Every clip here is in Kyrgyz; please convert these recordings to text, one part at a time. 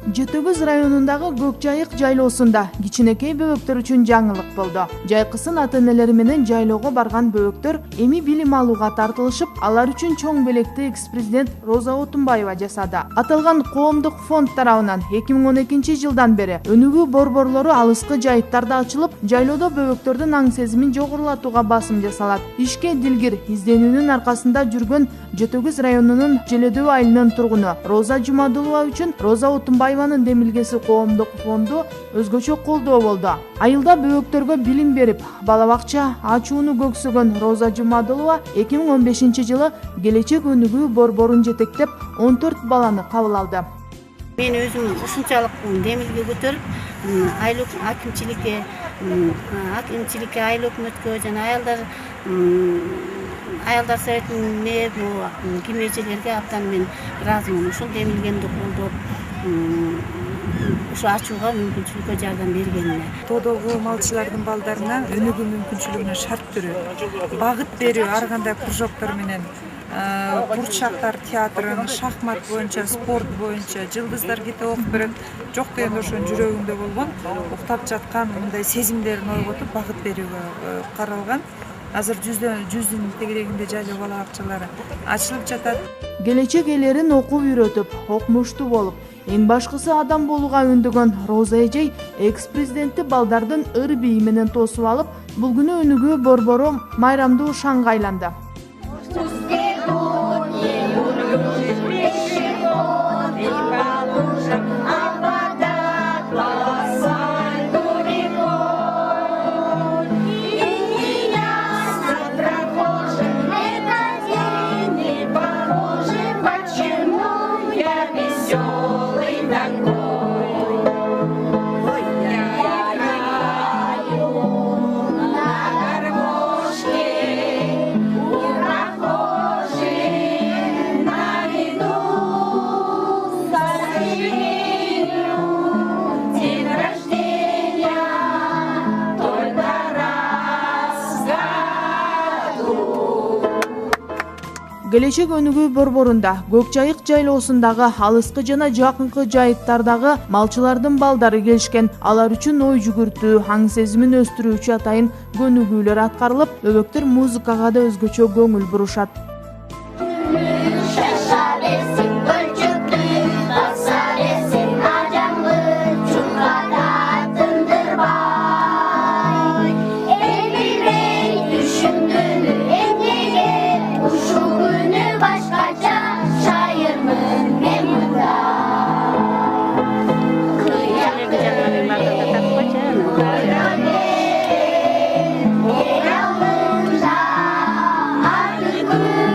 Жетөгүз районундагы Көкжайык жайлоосунда кичинекей бөбөктөр үчүн жаңылык болду. Жайкысын ата-энелери менен жайлоого барган бөбөктөр эми билим алууга тартылышып, алар үчүн чоң белекти экс-президент Роза Отунбаева жасады. Аталган коомдук фонд тарабынан 2012 жылдан бери өнүгүү борборлору алыскы жайыттарда ачылып, жайлоодо бөбөктөрдүн аң сезимин жогорулатууга басым жасалат. Ишке дилгир изденүүнүн аркасында жүргөн Жетөгүз районунун Желөдөө айылынын тургуну Роза Жумадулова үчүн Роза Отунбаеванын демилгеси коомдук фонду өзгөчө колдоо болду. Айылда бөбөктөргө билим берип, бала бакча ачууну көксөгөн Роза Жумадулова 2015 жылы Келечек өнүгүү борборун жетектеп 14 баланы кабыл алды. Мен өзүм ушунчалык демилге көтөрүп, акимчиликке, айыл өкмөткө жана аялдар советине, кемечелерге абдан мен ыраазымын. Ушул демилгемди колдоп, ушу ачууга мүмкүнчүлүккө жардам бергенине. Тоодогу малчылардын балдарына өнүгүү мүмкүнчүлүгүнө шарт берүү, багыт берүү, ар кандай кружоктор менен бурчактар театрын, шахмат боюнча, спорт боюнча, жылдыздар китеп окуп берет. Жок дегенде ошонун жүрөгүндө болгон, уктап жаткан мындай сезимдерин ойготуп багыт берүүгө каралган. Азыр жүздүн тегерегинде жайлоо бала бакчалары ачылып жатат. Келечек ээлерин окуп үйрөтүп, окумуштуу болуп, эң башкысы адам болууга үндөгөн Роза эжей экс-президентти балдардын ыр бийи менен тосуп алып, бул күнү өнүгүү борбору майрамдуу шаңга айланды. Келечек өнүгүү борборунда Көкжайык жайлоосундагы алыскы жана жакынкы жайыттардагы малчылардын балдары келишкен. Алар үчүн ой жүгүртүү, аң сезимин өстүрүүчү атайын көнүгүүлөр аткарылып, бөбөктөр музыкага да өзгөчө көңүл бурушат. Good.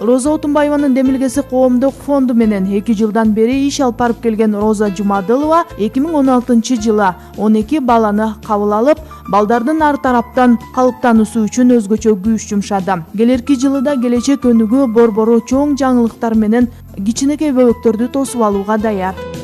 Роза Отунбаеванын Демилгеси коомдук фонду менен 2 жылдан бери иш алып барып келген Роза Жумадылова 2016-жылы 12 баланы кабыл алып, балдардын ар тараптан калыптануусу үчүн өзгөчө күч жумшады. Келерки жылы да келечек өнүгүү борбору чоң жаңылыктар менен кичинекей бөбөктөрдү тосуп алууга даяр.